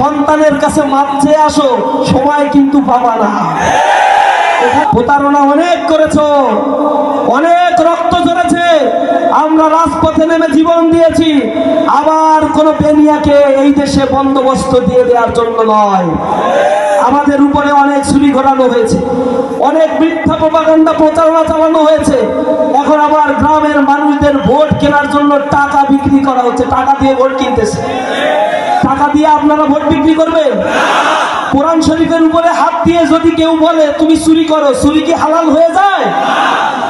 সন্তানের কাছে মাপ চেয়ে আসো, সময় কিন্তু পাবা না। প্রতারণা অনেক করেছো, অনেক রক্ত ঝরেছে, আমরা রাজপথে নেমে জীবন দিয়েছি। আবার কোন বেনিয়াকে এই দেশে বন্দোবস্ত দিয়ে দেওয়ার জন্য নয়। আমাদের উপরে অনেক ছুরি ঘোরানো হয়েছে, অনেক মিথ্যা প্রপাগান্ডা প্রচারণা চালানো হয়েছে। এখন আবার গ্রামের মানুষদের ভোট কেনার জন্য টাকা বিক্রি করা হচ্ছে, টাকা দিয়ে ভোট কিনতেছে। টাকা দিয়ে আপনারা ভোট বিক্রি করবেন? কোরআন শরীফের উপরে হাত দিয়ে যদি কেউ বলে তুমি চুরি করো, চুরি কি হালাল হয়ে যায়?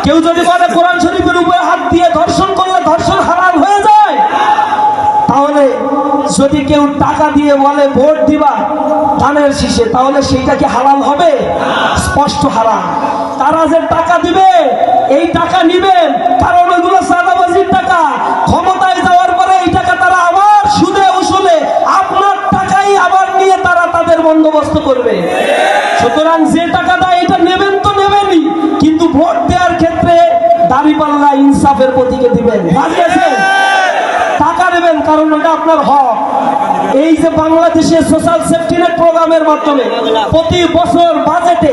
কেউ যদি বলে কোরআন শরীফের উপরে হাত দিয়ে ধর্ষণ করলে ধর্ষণ হালাল হয়ে যায়? তাহলে যদি কেউ টাকা দিয়ে বলে ভোট দিবা ধানের শীষে, তাহলে সেইটা কি হালাল হবে? স্পষ্ট হারাম। তারা যে টাকা দিবে, এই টাকা নিবেন, কারণ ওইগুলো চাঁদাবাজির টাকা। ক্ষমতায় যাওয়ার পরে এই টাকা তারা আবার সুদে উসুলে আপনার টাকাই আবার নিয়ে তারা তাদের বন্দোবস্ত করবে। সুতরাং যে টাকা দেয় এটা নেবেন তো নেবেনই, কিন্তু ভোট দেওয়ার ক্ষেত্রে দাঁড়িপাল্লা ইনসাফের প্রতীকে দিবেন। রাজি আছেন? টাকা নেবেন কারণ ওটা আপনার হক। এই যে বাংলাদেশে সোশ্যাল সেফটি নেট প্রোগ্রামের মাধ্যমে প্রতি বছর বাজেটে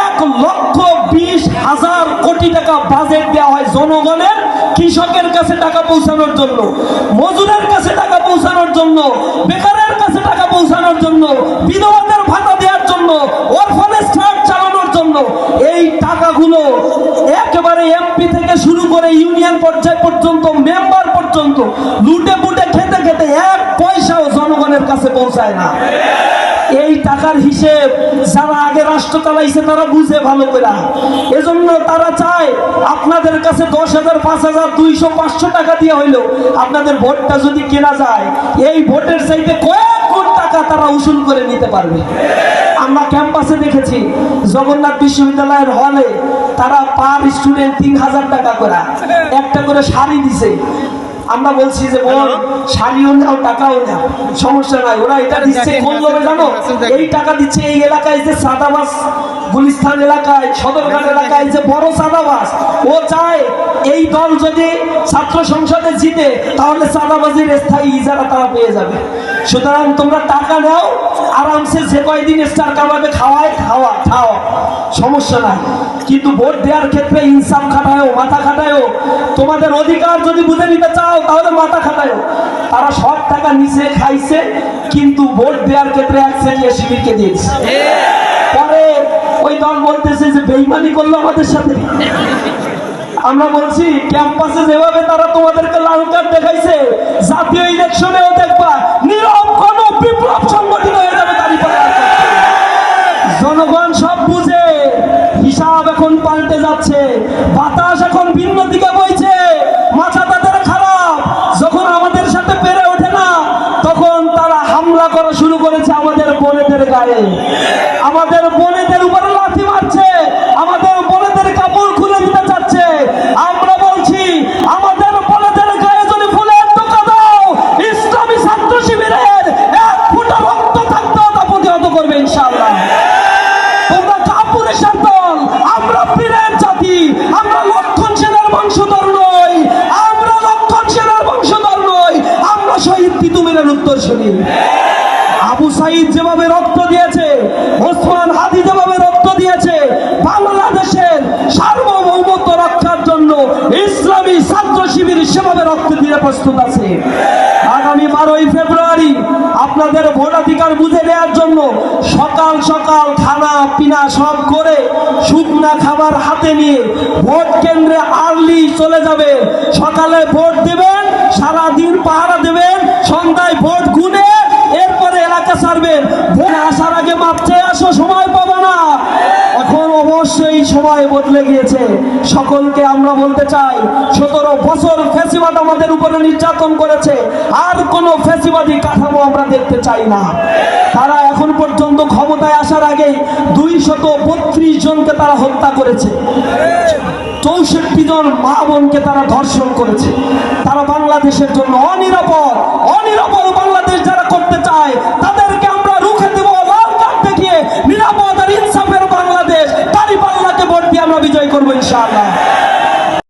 1,20,000 কোটি টাকা বাজেট দেওয়া হয় জনগণের, কৃষকের কাছে টাকা পৌঁছানোর জন্য, মজুরের কাছে টাকা পৌঁছানোর জন্য, বেকারের কাছে টাকা পৌঁছানোর জন্য, বিধবাদের ভাতা দেওয়ার জন্য, অরফানেজ ট্রাস্ট চালানোর জন্য। এই টাকাগুলো একেবারে এমপি থেকে শুরু করে ইউনিয়ন পর্যায় পর্যন্ত, মেম্বার পর্যন্ত লুটে পুটে খেতে খেতে এক পয়সাও জনগণের কাছে পৌঁছায় না। এই টাকার হিসেব যারা আগে রাষ্ট্র চালাইছে তারা বুঝে ভালো করে। এজন্য তারা চায় আপনাদের কাছে 10,000, 5,000, 200, 500 টাকা দিয়ে হইলো আপনাদের ভোটটা যদি কেনা যায়, এই ভোটের চাইতে কয়েক কোটি টাকা তারা উসুল করে নিতে পারবে। আমরা ক্যাম্পাসে দেখেছি জগন্নাথ বিশ্ববিদ্যালয়ের হলে তারা পার স্টুডেন্ট 3,000 টাকা করে একটা করে শাড়ি দিছে। আমরা বলছি যে বোন শাড়িও নাও টাকাও নাও, সমস্যা নাই। ওরা এটা দিচ্ছে কোন লোভে জানো? এই টাকা দিচ্ছে এই এলাকায় যে সাদাবাস, গুলিস্তান এলাকায়, সদরঘাট এলাকায় যে বড় সাদাবাস, ও চায় এই দল যদি ছাত্র সংসদে জিতে তাহলে সাদাবাজির স্থায়ী ইজারা তারা পেয়ে যাবে। সুতরাং তোমরা টাকা নাও, আরামসে যে কয়দিন স্টার কাবাবে খাওয়ায় খাও, সমস্যা নাই। কিন্তু ভোট দেওয়ার ক্ষেত্রে ইনসাফ খাটায়ও, মাথা খাটায়ও। তোমাদের অধিকার যদি বুঝে নিতে চাও তাহলে মাথা খাটায়ও। তারা সব টাকা নিচে খাইছে, কিন্তু ভোট দেওয়ার ক্ষেত্রে এক সেটিয়া শিবিরকে দিয়েছে। পরে ওই দল বলতেছে যে বেইমানি করলো আমাদের সাথে। আমরা বলছি ক্যাম্পাসে যেভাবে তারা তোমাদেরকে লাল কার্ড দেখাইছে, জাতীয় ইলেকশনেও দেখবা নীরব কোন বিপ্লব সংগঠিত হয়ে যাবে তারই পরে। জনগণ সব বুঝে, হিসাব এখন পাল্টে যাচ্ছে, বাতাস এখন ভিন্ন দিকে বইছে, মাথা তাদের খারাপ। যখন আমাদের সাথে পেরে ওঠে না তখন তারা হামলা করা শুরু করেছে আমাদের বোনেদের গায়ে, আমাদের বোনেদের উপরে লাথি মারছে, আমাদের বোনেদের কাপড় খুলে দিতে চাচ্ছে। আমরা বলছি আমাদের বোনেদের গায়ে যদি ফুলের টোকা দাও, ইসলামী ছাত্র শিবিরের 1 ফোঁটা রক্ত থাকতেও তা প্রতিহত করবে ইনশাআল্লাহ। তোমরা কাপুরুষের দল, আমরা পীরের জাতি, আমরা লক্ষণ সেনের বংশধর নই, আমরা লক্ষণ সেনের বংশধর নই, আমরা শহীদ তিতুমিরের উত্তরসূরি। আবু সাইদ যেভাবে রক্ত দিয়েছে, ওসমান হাদি যেভাবে রক্ত দিয়েছে, বাংলাদেশের সার্বভৌমত্ব রক্ষার জন্য ইসলামী ছাত্র শিবির সেভাবে রক্ত দিয়ে প্রস্তুত আছে। আগামী 12ই ফেব্রুয়ারি আপনাদের ভোটাধিকার বুঝে নেওয়ার জন্য সকাল সকাল খানা পিনা সব করে শুকনা খাবার হাতে নিয়ে ভোট কেন্দ্রে আর্লি চলে যাবে। সকালে ভোট দেবেন, সারাদিন পাহারা দেবেন, সন্ধ্যায় ভোট গুনে এরপরে এলাকা ছাড়বেন। ভোট আসার আগে মাপ চেয়ে আসো, সময় পাবো না। এখন অবশ্যই সময় বদলে গিয়েছে। সকলকে আমরা বলতে চাই 17 বছর ফ্যাসিবাদ আমাদের উপরে নির্যাতন করেছে, আর কোনো ফ্যাসিবাদী কাঠামো আমরা দেখতে চাই না। তারা এখন পর্যন্ত ক্ষমতায় আসার আগে 232 জনকে তারা হত্যা করেছে, 64 জন মা বোনকে তারা ধর্ষণ করেছে। তারা বাংলাদেশের জন্য অনিরাপদ বাংলাদেশ যারা করতে চায় তাদেরকে আমরা রুখে দেব, লাল কার্ড দেখিয়ে নিরাপদ আর ইনসাফের বাংলাদেশ, দাঁড়িপাল্লাকে ভোট দিয়ে আমরা বিজয় করবো ইনশাআল্লাহ।